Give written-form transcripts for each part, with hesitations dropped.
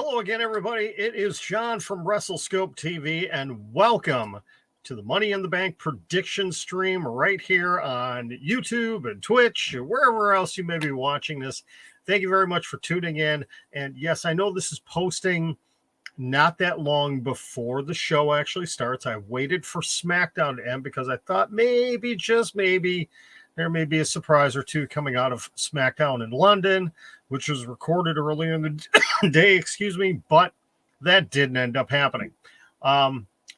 Hello again, everybody. It is John from Wrestlescope TV, and welcome to the Money in the Bank prediction stream right here on YouTube and Twitch, or wherever else you may be watching this. Thank you very much for tuning in. And yes, I know this is posting not that long before the show actually starts. I waited for SmackDown to end because I thought maybe, just maybe, there may be a surprise or two coming out of SmackDown in London, which was recorded earlier in the day, but that didn't end up happening.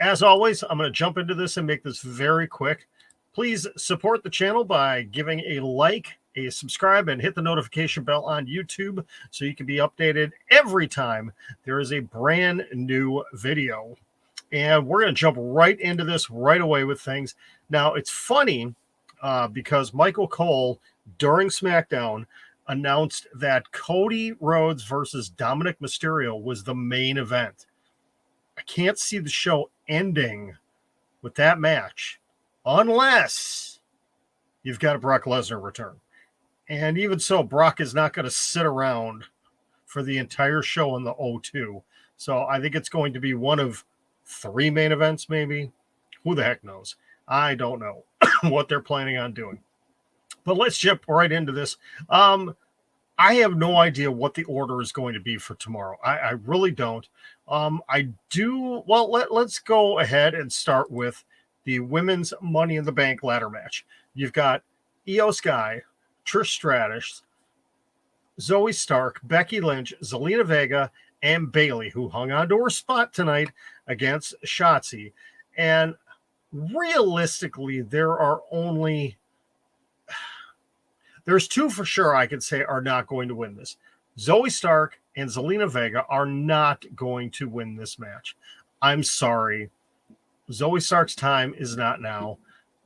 As always, I'm going to jump into this and make this very quick. Please support the channel by giving a like, a subscribe, and hit the notification bell on YouTube so you can be updated every time there is a brand new video. And we're going to jump right into this right away with things. Now, it's funny because Michael Cole, during SmackDown, announced that Cody Rhodes versus Dominic Mysterio was the main event. I can't see the show ending with that match unless you've got a Brock Lesnar return. And even so, Brock is not going to sit around for the entire show in the O2. So I think it's going to be one of 3 main events, maybe. Who the heck knows? I don't know what they're planning on doing. But let's jump right into this. I have no idea what the order is going to be for tomorrow. I really don't. Let's go ahead and start with the women's Money in the Bank ladder match. You've got Io Sky, Trish Stratus, Zoe Stark, Becky Lynch, Zelina Vega, and Bayley, who hung on to her spot tonight against Shotzi. And realistically, there's 2 for sure I could say are not going to win this. Zoe Stark and Zelina Vega are not going to win this match. I'm sorry. Zoe Stark's time is not now.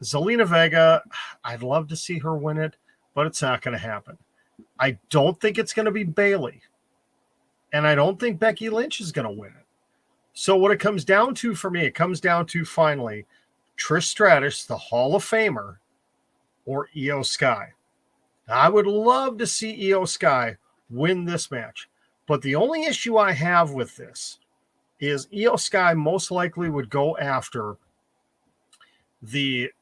Zelina Vega, I'd love to see her win it, but it's not going to happen. I don't think it's going to be Bayley. And I don't think Becky Lynch is going to win it. So what it comes down to for me, it comes down to finally Trish Stratus, the Hall of Famer, or Io Sky. I would love to see Io Sky win this match. But the only issue I have with this is Io Sky most likely would go after the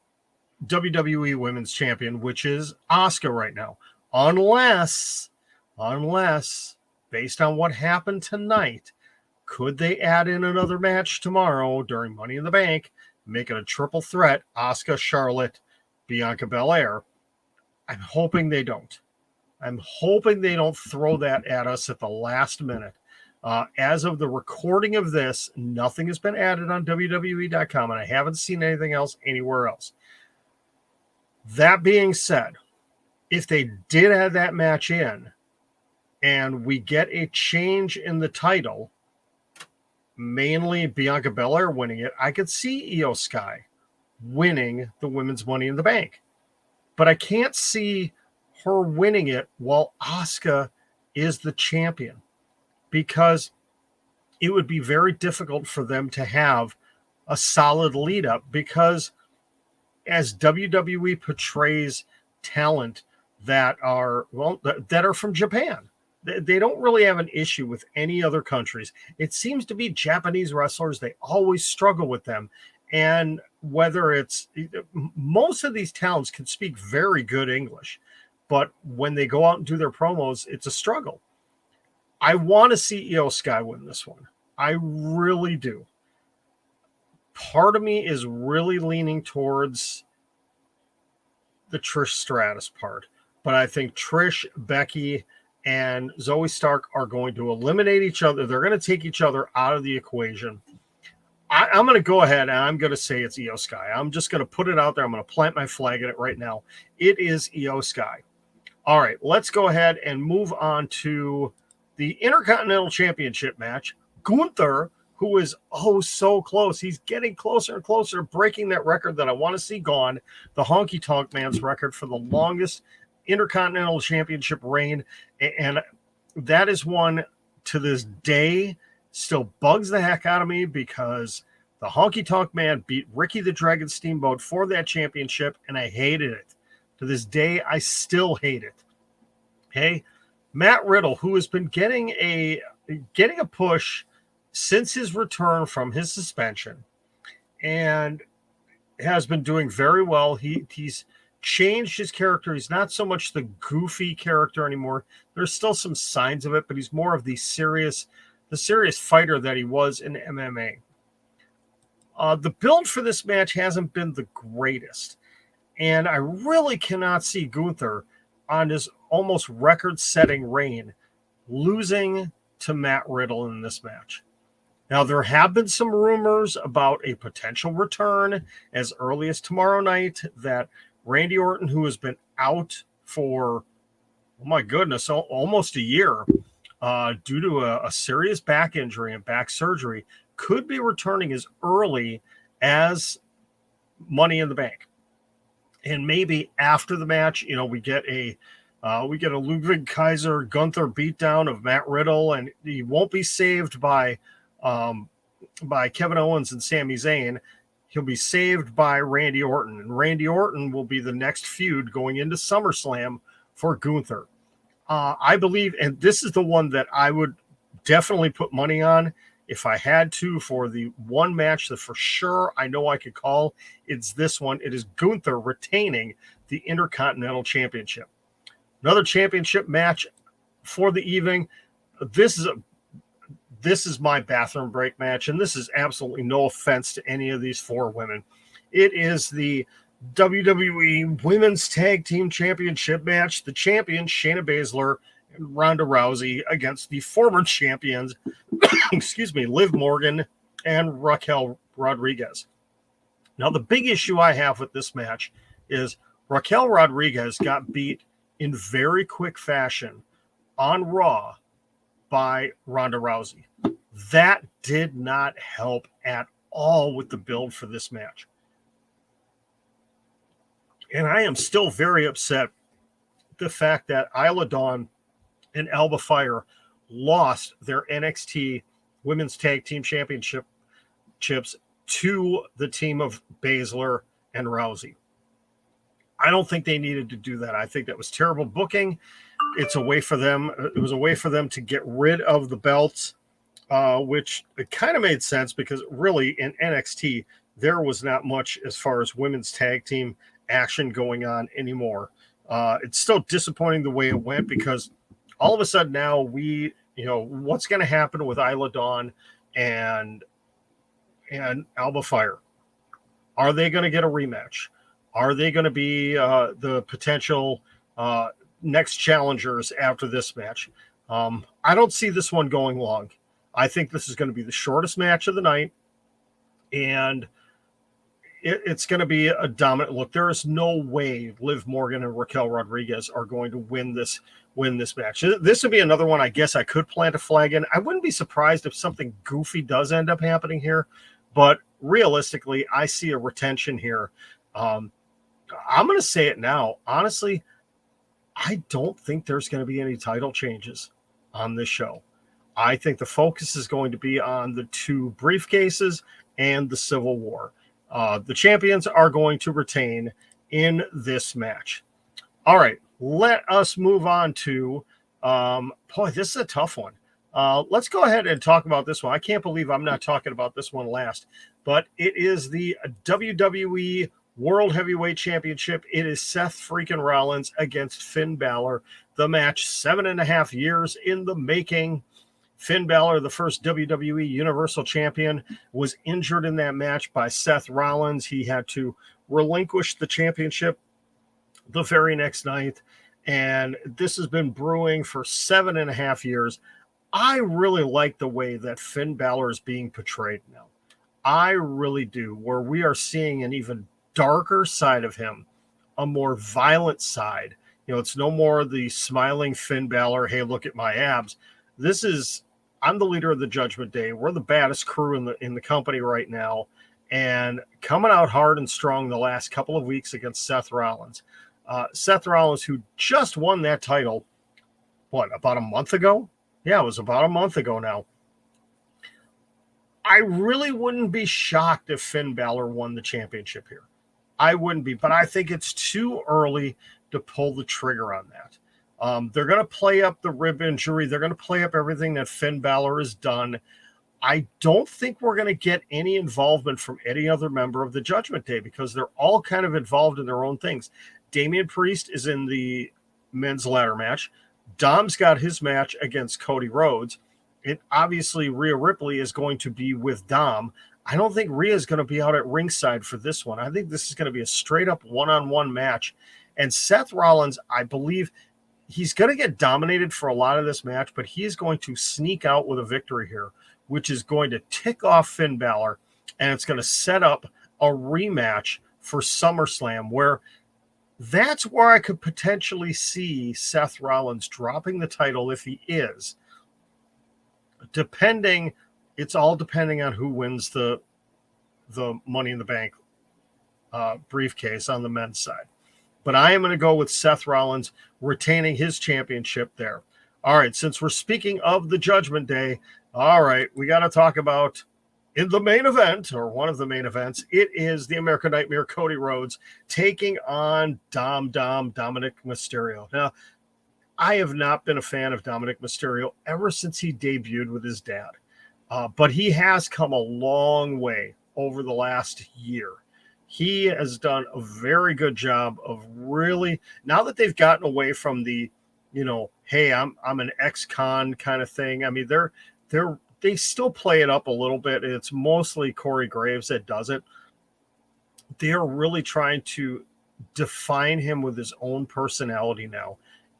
WWE Women's Champion, which is Asuka right now. Unless, based on what happened tonight, could they add in another match tomorrow during Money in the Bank, make it a triple threat, Asuka, Charlotte, Bianca Belair? I'm hoping they don't. I'm hoping they don't throw that at us at the last minute. As of the recording of this, nothing has been added on WWE.com, and I haven't seen anything else anywhere else. That being said, if they did add that match in, and we get a change in the title, mainly Bianca Belair winning it, I could see Io Sky winning the Women's Money in the Bank. But I can't see her winning it while Asuka is the champion, because it would be very difficult for them to have a solid lead up, because as WWE portrays talent that are from Japan, they don't really have an issue with any other countries. It seems to be Japanese wrestlers. They always struggle with them. And whether it's most of these talents can speak very good English, but when they go out and do their promos, it's a struggle. I want to see Io Sky win this one. I really do. Part of me is really leaning towards the Trish Stratus part, but I think Trish, Becky, and Zoe Stark are going to eliminate each other. They're going to take each other out of the equation. I'm going to go ahead and I'm going to say it's Io Sky. I'm just going to put it out there. I'm going to plant my flag in it right now. It is Io Sky. All right, let's go ahead and move on to the Intercontinental Championship match. Gunther, who is so close. He's getting closer and closer to breaking that record that I want to see gone, the Honky Tonk Man's record for the longest Intercontinental Championship reign. And that is one to this day still bugs the heck out of me, because the Honky Tonk Man beat Ricky the Dragon Steamboat for that championship, and I hated it. To this day, I still hate it. Okay? Matt Riddle, who has been getting getting a push since his return from his suspension, and has been doing very well. He's changed his character. He's not so much the goofy character anymore. There's still some signs of it, but he's more of the serious fighter that he was in MMA. The build for this match hasn't been the greatest, and I really cannot see Gunther on his almost record-setting reign losing to Matt Riddle in this match. Now, there have been some rumors about a potential return as early as tomorrow night that Randy Orton, who has been out for, oh my goodness, almost a year due to a serious back injury and back surgery, could be returning as early as Money in the Bank. And maybe after the match, we get a Ludwig Kaiser Gunther beatdown of Matt Riddle, and he won't be saved by Kevin Owens and Sami Zayn. He'll be saved by Randy Orton, and Randy Orton will be the next feud going into SummerSlam for Gunther. I believe, and this is the one that I would definitely put money on if I had to, for the one match that for sure I know I could call. It's this one. It is Gunther retaining the Intercontinental Championship. Another championship match for the evening. This is my bathroom break match, and this is absolutely no offense to any of these four women. It is the WWE Women's Tag Team Championship match. The champions, Shayna Baszler and Ronda Rousey, against the former champions, Liv Morgan and Raquel Rodriguez. Now, the big issue I have with this match is Raquel Rodriguez got beat in very quick fashion on Raw by Ronda Rousey. That did not help at all with the build for this match. And I am still very upset the fact that Isla Dawn and Alba Fire lost their NXT Women's Tag Team Championships to the team of Baszler and Rousey. I don't think they needed to do that. I think that was terrible booking. It was a way for them to get rid of the belts, which it kind of made sense because really in NXT, there was not much as far as women's tag team action going on anymore. It's still disappointing the way it went because all of a sudden now what's going to happen with Isla Dawn and Alba Fire? Are they going to get a rematch? Are they going to be the potential next challengers after this match? I don't see this one going long. I think this is going to be the shortest match of the night, and it's going to be a dominant look. There is no way Liv Morgan and Raquel Rodriguez are going to win this match. This would be another one I guess I could plant a flag in. I wouldn't be surprised if something goofy does end up happening here, but realistically, I see a retention here. I'm going to say it now. Honestly, I don't think there's going to be any title changes on this show. I think the focus is going to be on the two briefcases and the Civil War. The champions are going to retain in this match. All right, let us move on to, this is a tough one. Let's go ahead and talk about this one. I can't believe I'm not talking about this one last, but it is the WWE World Heavyweight Championship. It is Seth freaking Rollins against Finn Balor. The match, 7.5 years in the making. Finn Balor, the first WWE Universal Champion, was injured in that match by Seth Rollins. He had to relinquish the championship the very next night, and this has been brewing for 7.5 years. I really like the way that Finn Balor is being portrayed now. I really do, where we are seeing an even darker side of him, a more violent side. It's no more the smiling Finn Balor, hey, look at my abs. This is, I'm the leader of the Judgment Day. We're the baddest crew in the company right now, and coming out hard and strong the last couple of weeks against Seth Rollins. Seth Rollins, who just won that title, about a month ago? Yeah, it was about a month ago now. I really wouldn't be shocked if Finn Balor won the championship here. I wouldn't be, but I think it's too early to pull the trigger on that. They're going to play up the rib injury. They're going to play up everything that Finn Balor has done. I don't think we're going to get any involvement from any other member of the Judgment Day because they're all kind of involved in their own things. Damian Priest is in the men's ladder match. Dom's got his match against Cody Rhodes. And obviously, Rhea Ripley is going to be with Dom. I don't think Rhea is going to be out at ringside for this one. I think this is going to be a straight-up one-on-one match. And Seth Rollins, I believe, he's going to get dominated for a lot of this match, but he is going to sneak out with a victory here, which is going to tick off Finn Balor, and it's going to set up a rematch for SummerSlam, where that's where I could potentially see Seth Rollins dropping the title if he is. It's all depending on who wins the Money in the Bank briefcase on the men's side. But I am going to go with Seth Rollins retaining his championship there. All right, since we're speaking of the Judgment Day, all right, we got to talk about in the main event, or one of the main events, it is the American Nightmare Cody Rhodes taking on Dominic Mysterio. Now, I have not been a fan of Dominic Mysterio ever since he debuted with his dad. But he has come a long way over the last year. He has done a very good job of really, now that they've gotten away from the, hey, I'm an ex-con kind of thing. I mean, they still play it up a little bit. It's mostly Corey Graves that does it. They're really trying to define him with his own personality now.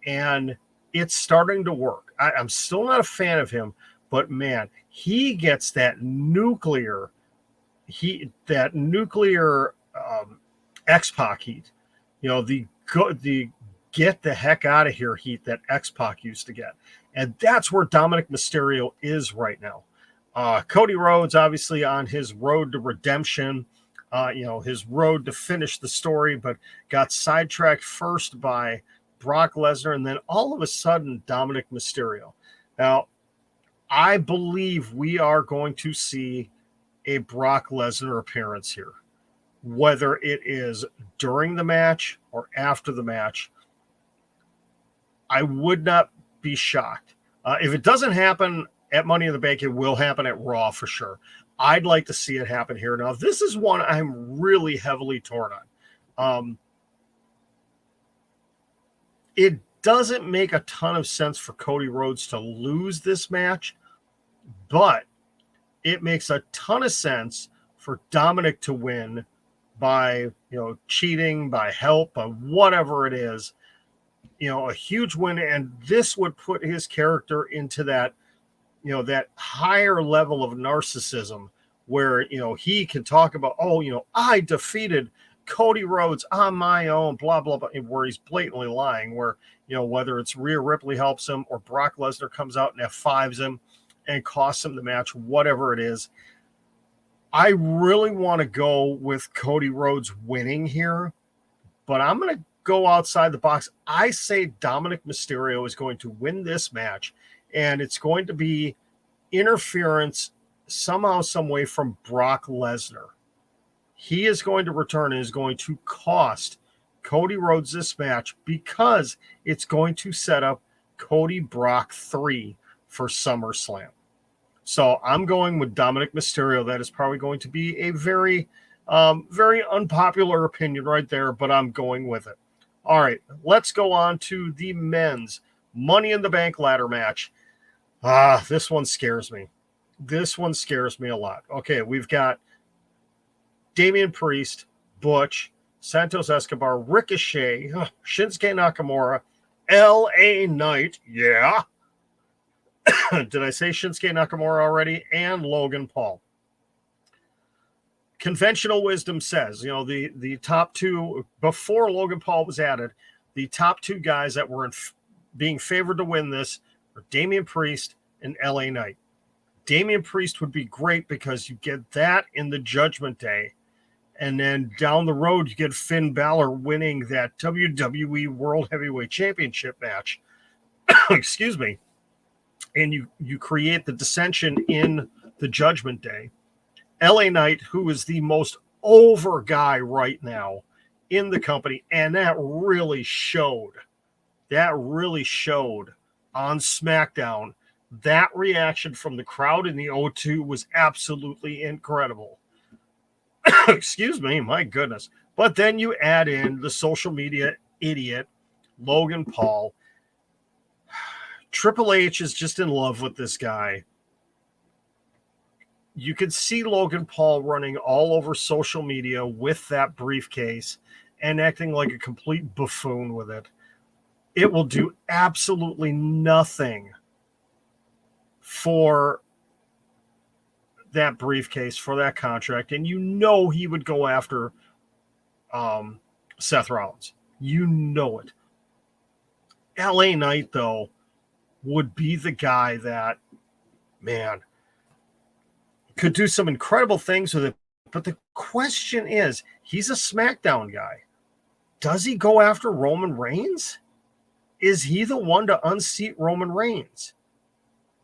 And it's starting to work. I'm still not a fan of him, but man, he gets that nuclear X-Pac heat. The get the heck out of here heat that X-Pac used to get. And that's where Dominic Mysterio is right now. Cody Rhodes, obviously on his road to redemption, his road to finish the story, but got sidetracked first by Brock Lesnar, and then all of a sudden, Dominic Mysterio. Now, I believe we are going to see a Brock Lesnar appearance here, whether it is during the match or after the match. I would not be shocked. If it doesn't happen at Money in the Bank, it will happen at Raw for sure. I'd like to see it happen here. Now, this is one I'm really heavily torn on. It doesn't make a ton of sense for Cody Rhodes to lose this match, but it makes a ton of sense for Dominic to win by, cheating, by help, by whatever it is. A huge win, and this would put his character into that, that higher level of narcissism where, he can talk about, I defeated Cody Rhodes on my own, blah, blah, blah, where he's blatantly lying, where, whether it's Rhea Ripley helps him or Brock Lesnar comes out and F5s him and costs him the match, whatever it is. I really want to go with Cody Rhodes winning here, but I'm going to go outside the box. I say Dominic Mysterio is going to win this match, and it's going to be interference somehow, some way from Brock Lesnar. He is going to return and is going to cost Cody Rhodes this match because it's going to set up Cody Brock 3 for SummerSlam. So I'm going with Dominic Mysterio. That is probably going to be a very, very unpopular opinion right there, but I'm going with it. All right, let's go on to the men's Money in the Bank ladder match. This one scares me. This one scares me a lot. Okay, we've got Damian Priest, Butch, Santos Escobar, Ricochet, Shinsuke Nakamura, LA Knight, yeah. Did I say Shinsuke Nakamura already? And Logan Paul. Conventional wisdom says, the top two, before Logan Paul was added, the top two guys that were being favored to win this are Damian Priest and LA Knight. Damian Priest would be great because you get that in the Judgment Day. And then down the road, you get Finn Balor winning that WWE World Heavyweight Championship match. Excuse me. And you create the dissension in the Judgment Day. LA Knight, who is the most over guy right now in the company, and that really showed that really showed on SmackDown. That reaction from the crowd in the O2 was absolutely incredible. Excuse me, my goodness. But then you add in the social media idiot, Logan Paul. Triple H is just in love with this guy. You could see Logan Paul running all over social media with that briefcase and acting like a complete buffoon with it. It will do absolutely nothing for that briefcase, for that contract. And you know he would go after Seth Rollins. You know it. LA Knight, though, would be the guy that, man, could do some incredible things with it. But the question is, he's a SmackDown guy. Does he go after Roman Reigns? Is he the one to unseat Roman Reigns?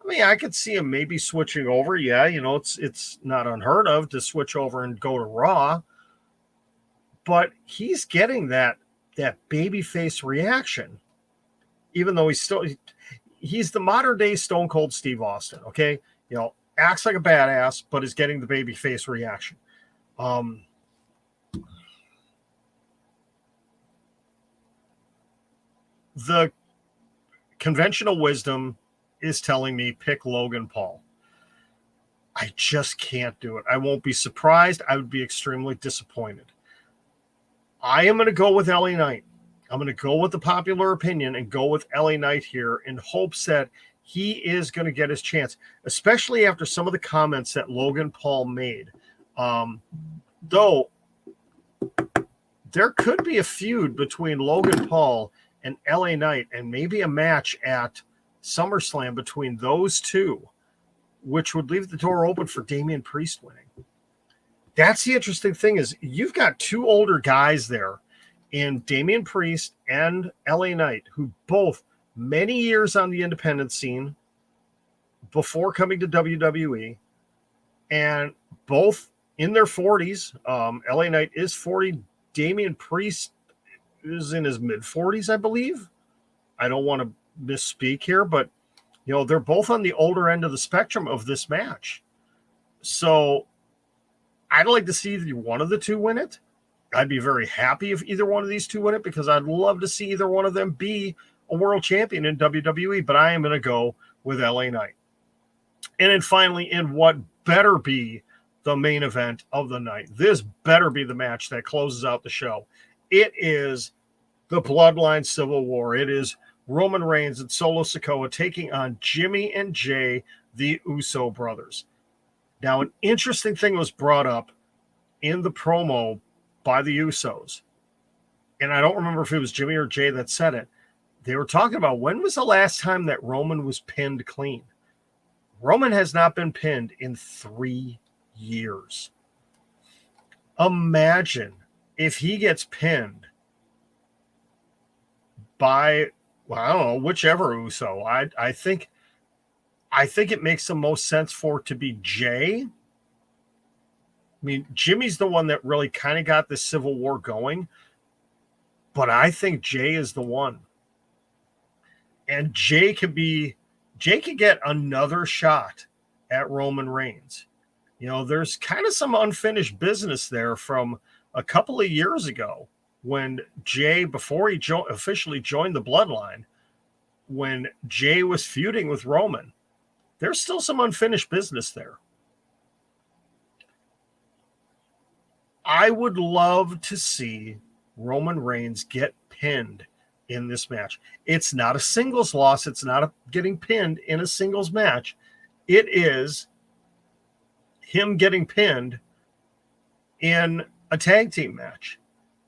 I mean, I could see him maybe switching over. Yeah, you know, it's not unheard of to switch over and go to Raw. But he's getting that babyface reaction, even though he's the modern day Stone Cold Steve Austin. Okay, you know, acts like a badass, but is getting the babyface reaction. The conventional wisdom is telling me pick Logan Paul. I just can't do it. I won't be surprised. I would be extremely disappointed. I am going to go with LA Knight. I'm going to go with the popular opinion and go with LA Knight here in hopes that he is going to get his chance, especially after some of the comments that Logan Paul made. Though there could be a feud between Logan Paul and LA Knight and maybe a match at SummerSlam between those two, which would leave the door open for Damian Priest winning. That's the interesting thing is you've got two older guys there in Damian Priest and LA Knight, who both many years on the independent scene before coming to WWE, and both in their 40s. LA Knight is 40. Damian Priest is in his mid-40s, I believe. I don't want to misspeak here, but you know, they're both on the older end of the spectrum of this match. So I'd like to see either one of the two win it. I'd be very happy if either one of these two win it because I'd love to see either one of them be a world champion in WWE, but I am going to go with LA Knight. And then finally, in what better be the main event of the night, this better be the match that closes out the show. It is the Bloodline Civil War. It is Roman Reigns and Solo Sikoa taking on Jimmy and Jay, the Uso brothers. Now, an interesting thing was brought up in the promo by the Usos, and I don't remember if it was Jimmy or Jay that said it. They were talking about when was the last time that Roman was pinned clean. Roman has not been pinned in 3 years. Imagine if he gets pinned by, well, I don't know, whichever Uso. I think it makes the most sense for it to be Jay. I mean, Jimmy's the one that really kind of got this Civil War going, but I think Jay is the one. And Jay could get another shot at Roman Reigns. You know, there's kind of some unfinished business there from a couple of years ago when Jay, before he officially joined the Bloodline, when Jay was feuding with Roman, there's still some unfinished business there. I would love to see Roman Reigns get pinned in this match. It's not a singles loss. It's not getting pinned in a singles match. It is him getting pinned in a tag team match.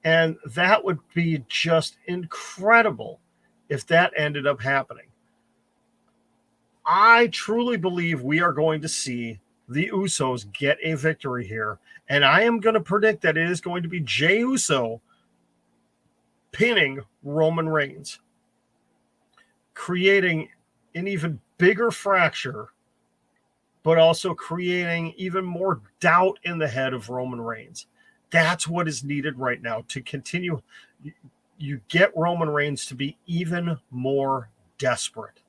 And that would be just incredible if that ended up happening. I truly believe we are going to see the Usos get a victory here. And I am going to predict that it is going to be Jey Uso pinning Roman Reigns, creating an even bigger fracture, but also creating even more doubt in the head of Roman Reigns. That's what is needed right now to continue. you get Roman Reigns to be even more desperate.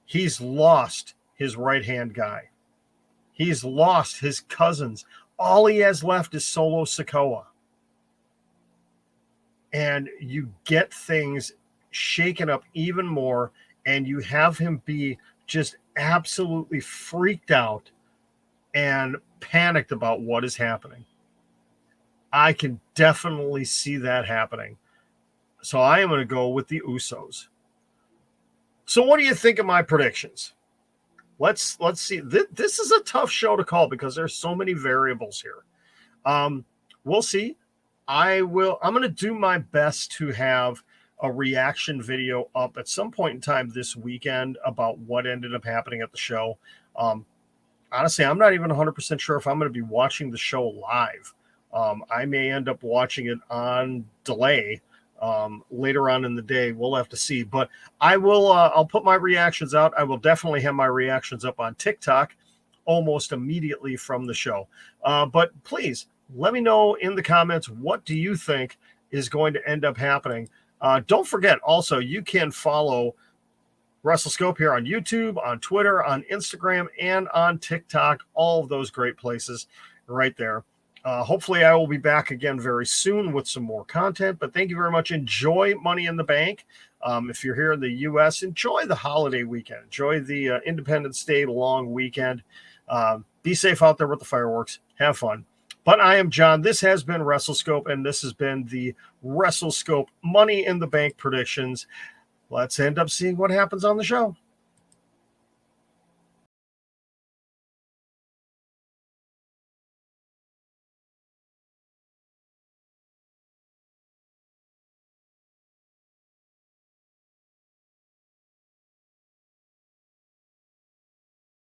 He's lost his right-hand guy. He's lost his cousins. All he has left is Solo Sikoa. And you get things shaken up even more, and you have him be just absolutely freaked out and panicked about what is happening. I can definitely see that happening. So I am going to go with the Usos. So what do you think of my predictions? Let's see. This is a tough show to call because there's so many variables here. We'll see. I'm going to do my best to have a reaction video up at some point in time this weekend about what ended up happening at the show. Honestly, I'm not even 100% sure if I'm going to be watching the show live. I may end up watching it on delay later on in the day. We'll have to see. But I will. I'll put my reactions out. I will definitely have my reactions up on TikTok almost immediately from the show. But please let me know in the comments, what do you think is going to end up happening? Don't forget, also, you can follow Wrestlescope here on YouTube, on Twitter, on Instagram, and on TikTok. All of those great places right there. Hopefully, I will be back again very soon with some more content. But thank you very much. Enjoy Money in the Bank. If you're here in the U.S., enjoy the holiday weekend. Enjoy the Independence Day long weekend. Be safe out there with the fireworks. Have fun. But I am John. This has been Wrestlescope, and this has been the Wrestlescope Money in the Bank predictions. Let's end up seeing what happens on the show.